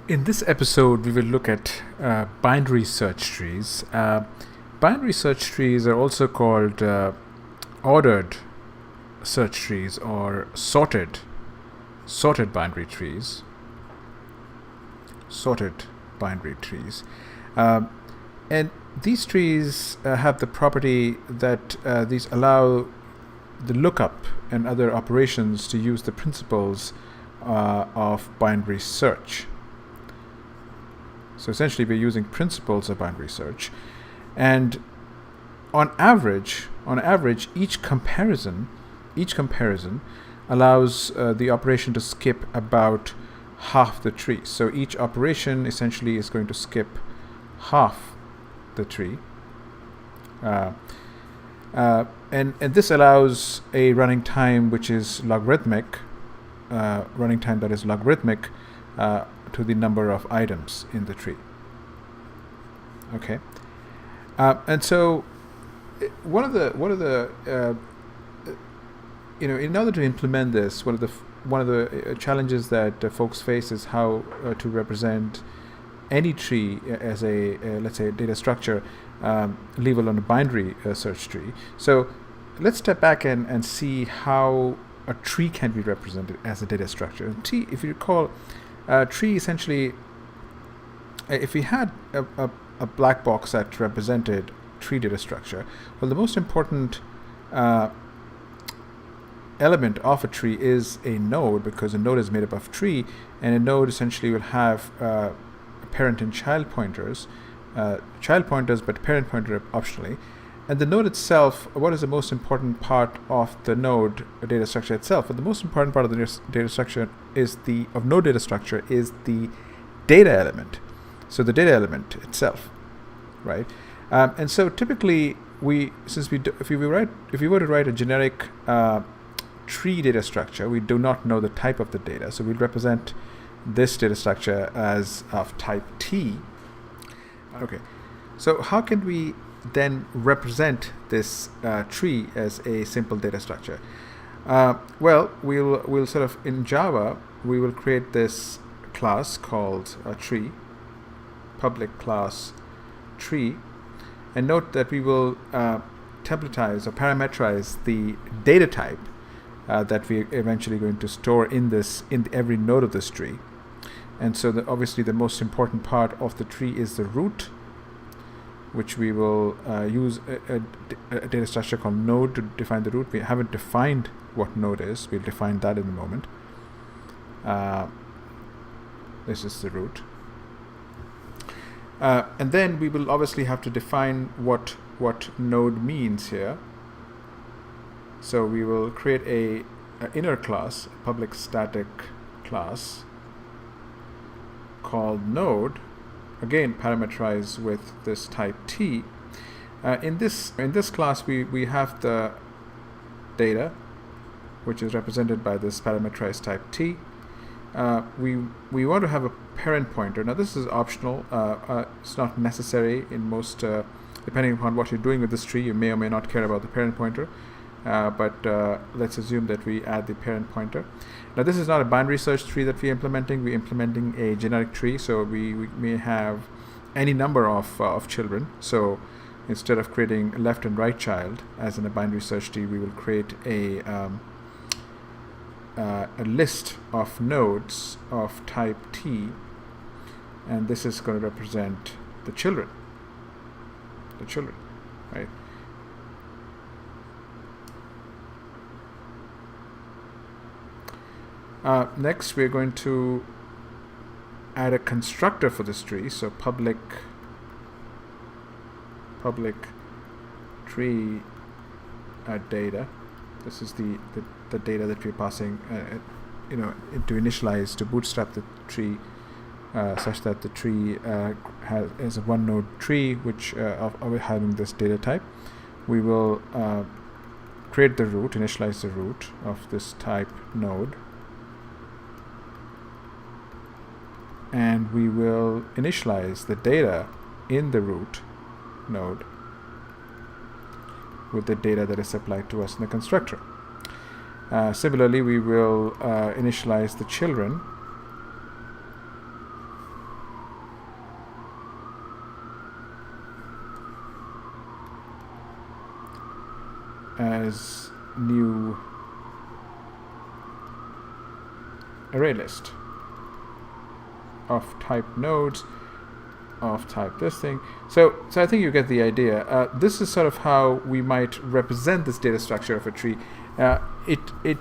In this episode, we will look at binary search trees. Binary search trees are also called ordered search trees or sorted binary trees. Sorted binary trees. And these trees have the property that these allow the lookup and other operations to use the principles of binary search. So essentially, we're using principles of binary search, and on average, each comparison allows the operation to skip about half the tree. So each operation essentially is going to skip half the tree, and this allows a running time which is logarithmic, to the number of items in the tree. Okay, and so one of the in order to implement this, one of the challenges that folks face is how to represent any tree as a let's say data structure, leave alone a binary search tree. So let's step back and see how a tree can be represented as a data structure. Tree, if you recall, tree essentially, if we had a black box that represented tree data structure, well, the most important element of a tree is a node, because a node is made up of tree, and a node essentially will have parent and child pointers, but parent pointer optionally. And the node itself, what is the most important part of the node data structure itself? But the most important part of the data structure is node data structure is the data element. So the data element itself, right? And so typically if we were to write a generic tree data structure, we do not know the type of the data. So we'll represent this data structure as of type T. Okay. So how can we then represent this tree as a simple data structure? Well, we'll sort of, in Java, we will create this class called a tree, public class tree, and note that we will templatize or parameterize the data type that we're eventually going to store in every node of this tree. And so obviously the most important part of the tree is the root, which we will use a data structure called node to define the root. We haven't defined what node is. We'll define that in a moment. This is the root. And then we will obviously have to define what node means here. So we will create a inner class, a public static class called node, again parameterized with this type T. In this class we have the data, which is represented by this parameterized type T. We want to have a parent pointer. Now this is optional. It's not necessary in most, depending upon what you're doing with this tree, you may or may not care about the parent pointer. But let's assume that we add the parent pointer. Now this is not a binary search tree that we're implementing. We're implementing a generic tree, so we may have any number of children. So instead of creating a left and right child as in a binary search tree, we will create a list of nodes of type T, and this is going to represent the children, right? Next, we're going to add a constructor for this tree. So public tree data. This is the data that we're passing, to initialize, to bootstrap the tree, such that the tree is a one node tree, which of having this data type. We will create the root, initialize the root of this type node. And we will initialize the data in the root node with the data that is supplied to us in the constructor. Similarly, we will initialize the children as new array list of type nodes of type this thing. So I think you get the idea. This is sort of how we might represent this data structure of a tree. The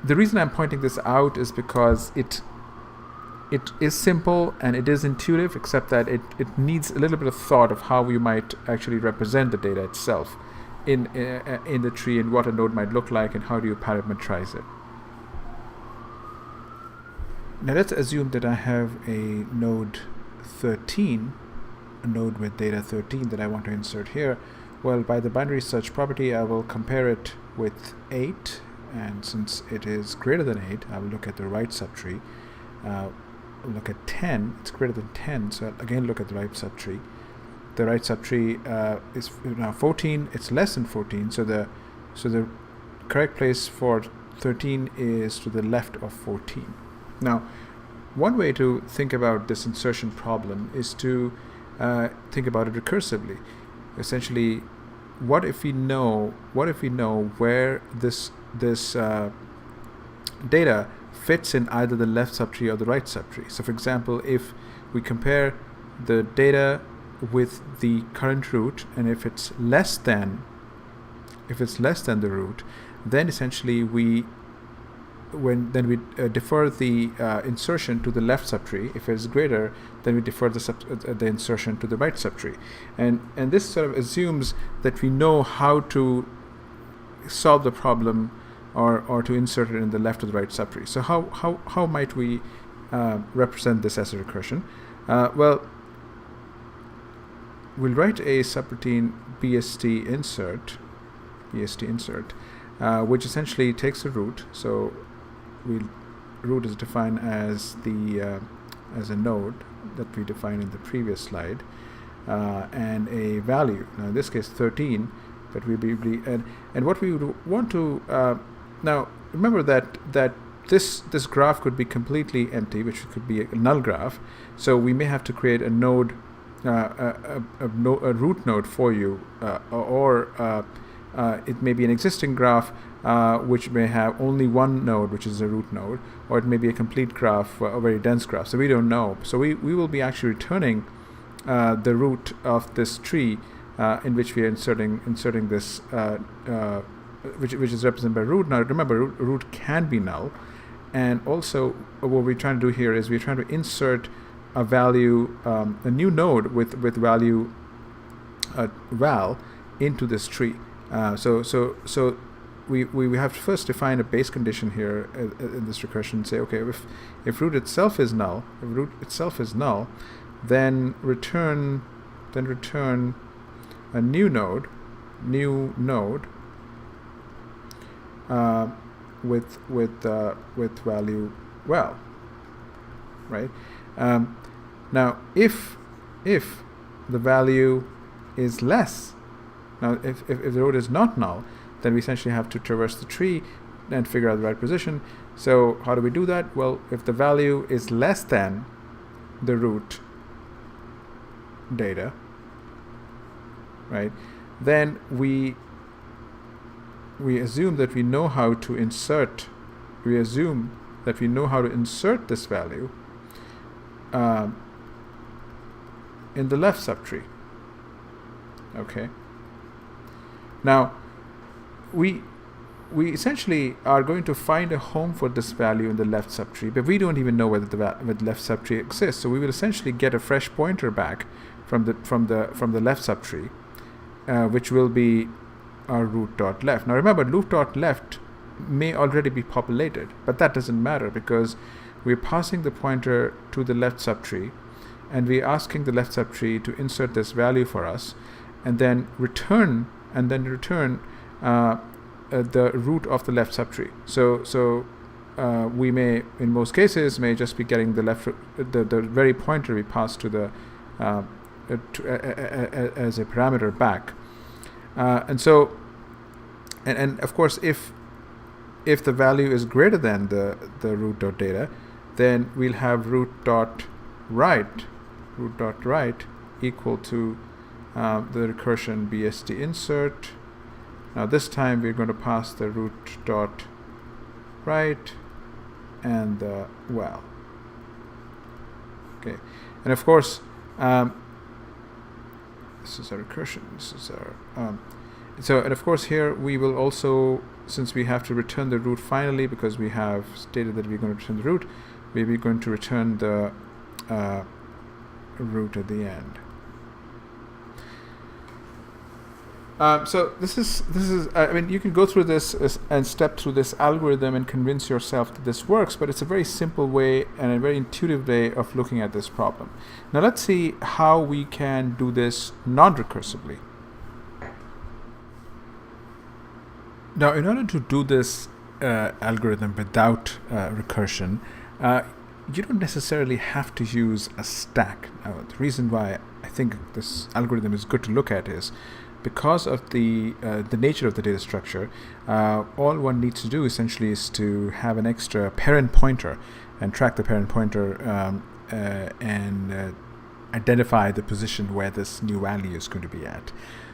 reason I'm pointing this out is because it is simple and it is intuitive, except that it needs a little bit of thought of how you might actually represent the data itself in the tree, and what a node might look like, and how do you parameterize it. Now let's assume that I have a node 13, a node with data 13 that I want to insert here. Well, by the binary search property, I will compare it with 8, and since it is greater than 8, I will look at the right subtree. Look at 10, it's greater than 10, so I'll again look at the right subtree. The right subtree is now 14, it's less than 14, so the correct place for 13 is to the left of 14. Now, one way to think about this insertion problem is to think about it recursively. Essentially, what if we know where this data fits in either the left subtree or the right subtree? So for example, if we compare the data with the current root, and if it's less than the root, then essentially we defer the insertion to the left subtree. If it's greater, then we defer the insertion to the right subtree, and this sort of assumes that we know how to solve the problem or to insert it in the left or the right subtree. So how might we represent this as a recursion? Well, we'll write a subroutine BST insert, which essentially takes the root. So root is defined as a node that we defined in the previous slide, and a value. Now in this case 13, but and what we would want to now remember that this graph could be completely empty, which could be a null graph. So we may have to create a node, a root node for you, or it may be an existing graph which may have only one node, which is a root node, or it may be a complete graph, a very dense graph. So we don't know. So we will be actually returning the root of this tree in which we are inserting this, which is represented by root. Now remember, root can be null, and also what we're trying to do here is we're trying to insert a value, a new node with value val into this tree. So we have to first define a base condition here in this recursion and say, okay, if root itself is null, then return a new node with value val, right? Now if the value is less, now if the root is not null, then we essentially have to traverse the tree and figure out the right position. So how do we do that? Well, if the value is less than the root data, right, then we assume that we know how to insert this value in the left subtree. Okay. Now we essentially are going to find a home for this value in the left subtree, but we don't even know whether the left subtree exists. So we will essentially get a fresh pointer back from the left subtree, which will be our root.left. Now remember, root.left may already be populated, but that doesn't matter because we're passing the pointer to the left subtree, and we're asking the left subtree to insert this value for us, and then return the root of the left subtree. So we may, in most cases, may just be getting the very pointer we passed to the as a parameter back, and of course, if the value is greater than the root.data, then we'll have root.right equal to the recursion BST insert Now this time we're going to pass the root dot right and the well. Okay, and of course this is a recursion. This is our and of course here we will also, since we have to return the root finally, because we have stated that we're going to return the root, we're going to return the root at the end. So this is I mean, you can go through this and step through this algorithm and convince yourself that this works, but it's a very simple way and a very intuitive way of looking at this problem. Now let's see how we can do this non-recursively. Now in order to do this algorithm without recursion, you don't necessarily have to use a stack. Now the reason why I think this algorithm is good to look at is because of the nature of the data structure. All one needs to do essentially is to have an extra parent pointer and track the parent pointer and identify the position where this new value is going to be at.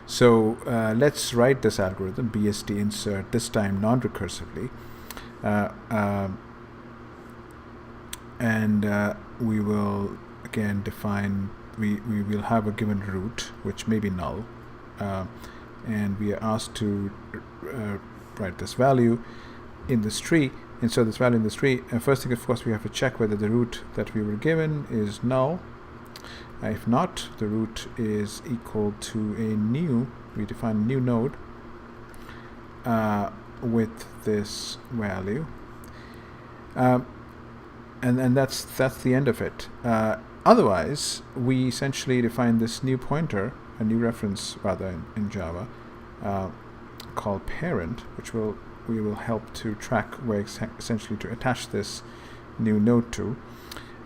So let's write this algorithm, BSD insert, this time non-recursively, and we will again define, we will have a given root which may be null, and we are asked to write this value in this tree, insert this value in this tree. And first thing, of course, we have to check whether the root that we were given is null. If not, the root is equal to a new, we define a new node with this value, and that's the end of it. Otherwise, we essentially define this new pointer, a new reference rather in Java, called parent, which we will help to track where essentially to attach this new node to.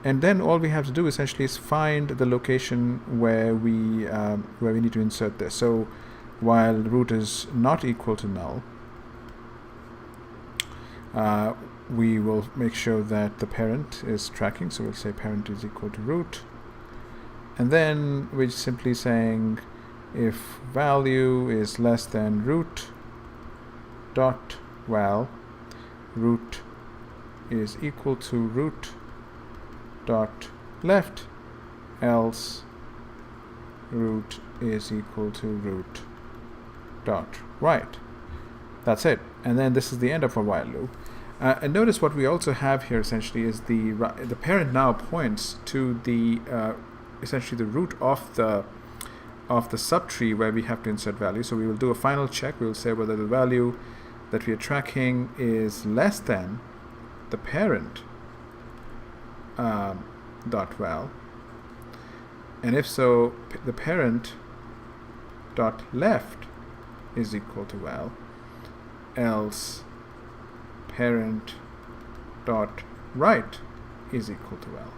And then all we have to do essentially is find the location where we need to insert this. So while root is not equal to null, we will make sure that the parent is tracking. So we'll say parent is equal to root, and then we're simply saying if value is less than root dot val, root is equal to root dot left, else root is equal to root dot right. That's it. And then this is the end of our while loop. And notice what we also have here essentially is the parent now points to the essentially the root of the subtree where we have to insert value. So we will do a final check. We will say whether the value that we are tracking is less than the parent dot val, and if so, the parent dot left is equal to val, else parent dot right is equal to val.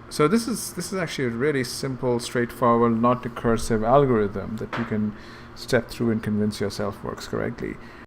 So this is actually a really simple, straightforward, not recursive algorithm that you can step through and convince yourself works correctly.